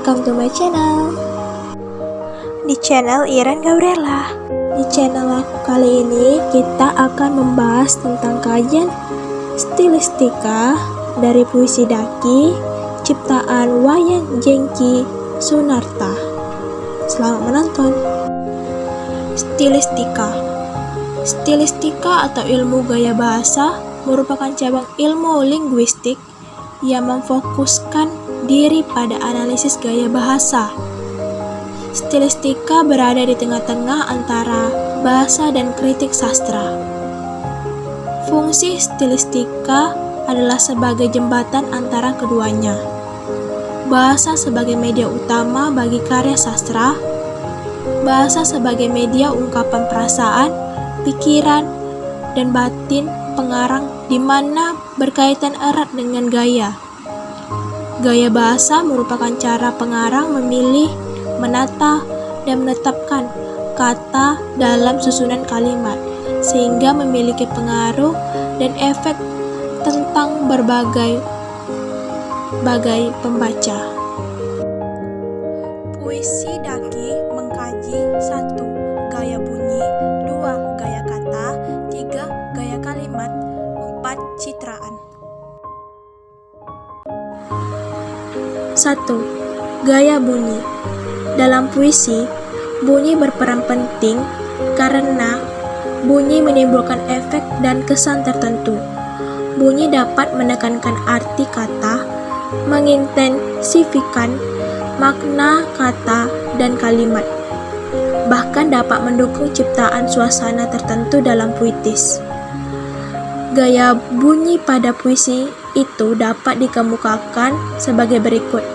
welcome to my channel. Di channel Iren Gabriela. Di channel aku kali ini kita akan membahas tentang kajian stilistika dari puisi Daki ciptaan Wayan Jengki Sunarta. Selamat menonton. Stilistika atau ilmu gaya bahasa merupakan cabang ilmu linguistik yang memfokuskan diri pada analisis gaya bahasa. Stilistika berada di tengah-tengah antara bahasa dan kritik sastra. Fungsi stilistika adalah sebagai jembatan antara keduanya. Bahasa sebagai media utama bagi karya sastra, bahasa sebagai media ungkapan perasaan, pikiran, dan batin pengarang di mana berkaitan erat dengan gaya. Gaya bahasa merupakan cara pengarang memilih, menata, dan menetapkan kata dalam susunan kalimat, sehingga memiliki pengaruh dan efek tentang berbagai pembaca. Puisi Daki mengkaji 1. Gaya bunyi, 2. Gaya kata, 3. Gaya kalimat, 4. Citraan. 1. Gaya bunyi. Dalam puisi, bunyi berperan penting karena bunyi menimbulkan efek dan kesan tertentu. Bunyi dapat menekankan arti kata, mengintensifikan makna kata dan kalimat, bahkan dapat mendukung ciptaan suasana tertentu dalam puitis. Gaya bunyi pada puisi itu dapat dikemukakan sebagai berikut.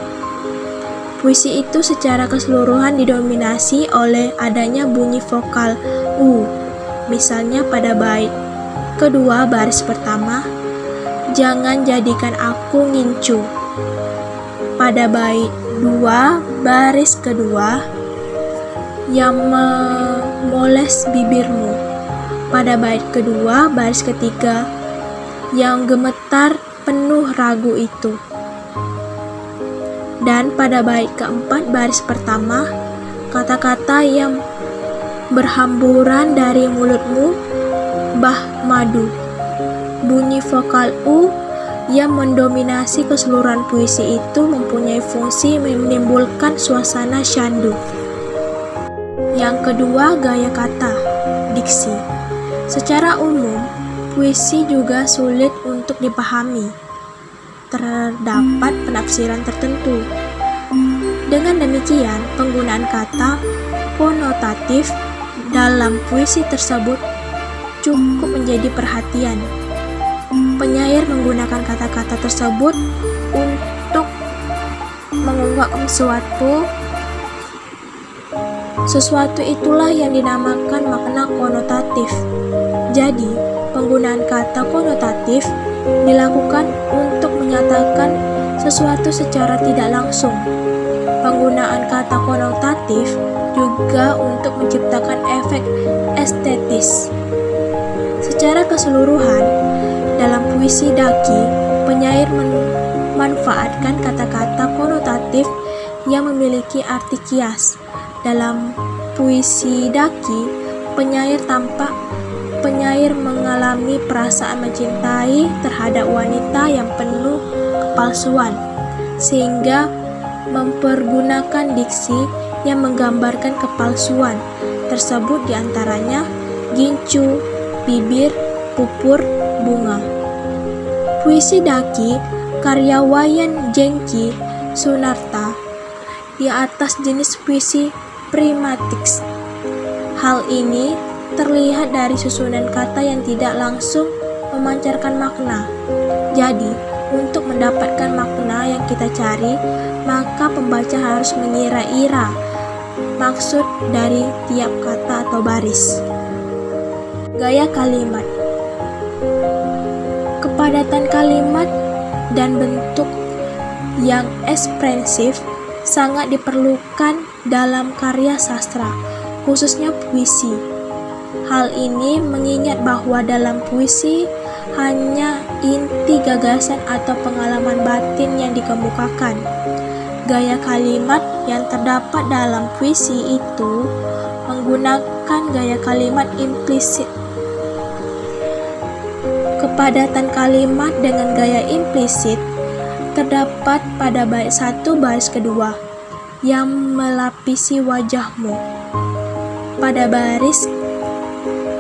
Puisi itu secara keseluruhan didominasi oleh adanya bunyi vokal U, misalnya pada bait kedua baris pertama, jangan jadikan aku ngincu. Pada bait 2 baris kedua, yang memoles bibirmu. Pada bait kedua baris ketiga, yang gemetar penuh ragu itu. Dan pada bait keempat baris pertama, kata-kata yang berhamburan dari mulutmu, bah madu. Bunyi vokal U yang mendominasi keseluruhan puisi itu mempunyai fungsi menimbulkan suasana syandu. Yang kedua, gaya kata, diksi. Secara umum, puisi juga sulit untuk dipahami. Terdapat penafsiran tertentu. Dengan demikian, penggunaan kata konotatif dalam puisi tersebut cukup menjadi perhatian. Penyair menggunakan kata-kata tersebut untuk mengungkapkan sesuatu itulah yang dinamakan makna konotatif. Jadi, penggunaan kata konotatif dilakukan untuk menyatakan sesuatu secara tidak langsung. Penggunaan kata konotatif juga untuk menciptakan efek estetis. Secara keseluruhan, dalam puisi Daki, penyair memanfaatkan kata-kata konotatif yang memiliki arti kias. Dalam puisi Daki, penyair mengalami perasaan mencintai terhadap wanita yang penuh kepalsuan, sehingga mempergunakan diksi yang menggambarkan kepalsuan tersebut, diantaranya gincu, bibir, pupur, bunga. Puisi Daki karya Wayan Jengki Sunarta di atas jenis puisi primatiks. Hal ini terlihat dari susunan kata yang tidak langsung memancarkan makna. Jadi, untuk mendapatkan makna yang kita cari, maka pembaca harus mengira-ira maksud dari tiap kata atau baris. Gaya kalimat. Kepadatan kalimat dan bentuk yang ekspresif sangat diperlukan dalam karya sastra, khususnya puisi. Hal ini mengingat bahwa dalam puisi hanya inti gagasan atau pengalaman batin yang dikemukakan. Gaya kalimat yang terdapat dalam puisi itu menggunakan gaya kalimat implisit. Kepadatan kalimat dengan gaya implisit terdapat pada bait 1 baris kedua, yang melapisi wajahmu. Pada baris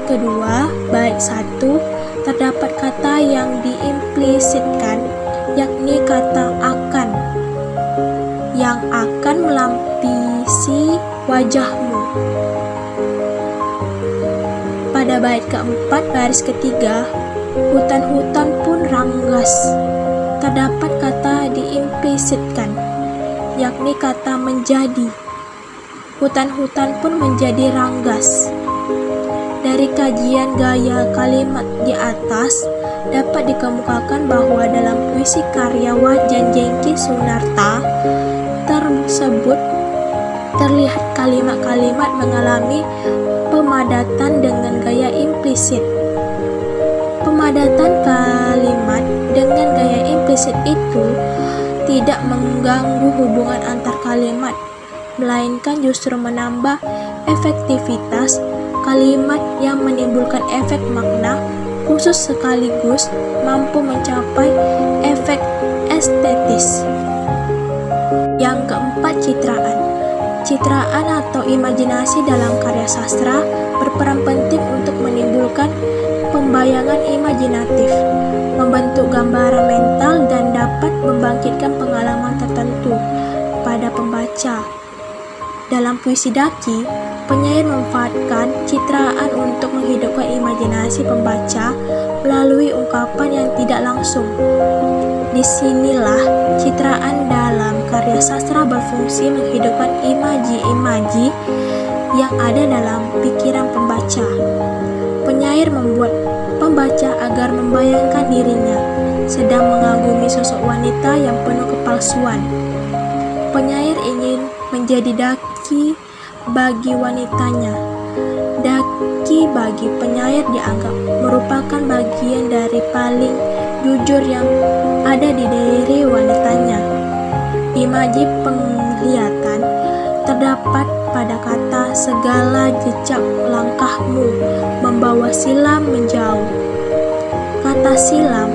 kedua bait 1 terdapat kata yang diimplisitkan, yakni kata akan, yang akan melapisi wajahmu. Pada bait keempat baris ketiga, hutan-hutan pun ranggas, terdapat kata diimplisitkan, yakni kata menjadi. Hutan-hutan pun menjadi ranggas. Dari kajian gaya kalimat di atas, dapat dikemukakan bahwa dalam puisi karya Wajan Jengki Sunarta tersebut terlihat kalimat-kalimat mengalami pemadatan dengan gaya implisit. Pemadatan kalimat dengan gaya implisit itu tidak mengganggu hubungan antar kalimat, melainkan justru menambah efektivitas kalimat yang menimbulkan efek makna khusus sekaligus mampu mencapai efek estetis. Yang keempat, citraan. Citraan atau imajinasi dalam karya sastra berperan penting untuk menimbulkan pembayangan imajinatif, membentuk gambaran mental, dan dapat membangkitkan pengalaman tertentu pada pembaca. Dalam puisi Daki, penyair memanfaatkan citraan untuk menghidupkan imajinasi pembaca melalui ungkapan yang tidak langsung. Disinilah citraan dalam karya sastra berfungsi menghidupkan imaji-imaji yang ada dalam pikiran pembaca. Penyair membuat pembaca agar membayangkan dirinya sedang mengagumi sosok wanita yang penuh kepalsuan. Penyair ingin menjadi Daki bagi wanitanya. Daki bagi penyair dianggap merupakan bagian dari paling jujur yang ada di diri wanitanya. Imaji penglihatan terdapat pada kata segala jejak langkahmu membawa silam menjauh. Kata silam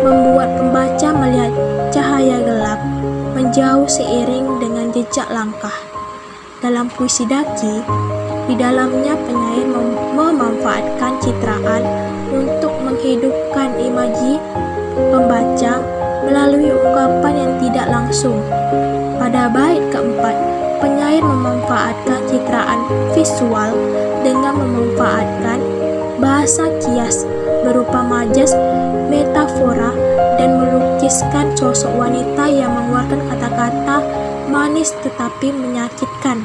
membuat pembaca melihat cahaya gelap menjauh seiring dengan jejak langkah. Dalam puisi Daki, di dalamnya penyair memanfaatkan citraan untuk menghidupkan imaji pembaca melalui ungkapan yang tidak langsung. Pada bait keempat, penyair memanfaatkan citraan visual dengan memanfaatkan bahasa kias berupa majas, metafora, dan melukiskan sosok wanita yang mengeluarkan kata-kata manis tetapi menyakitkan.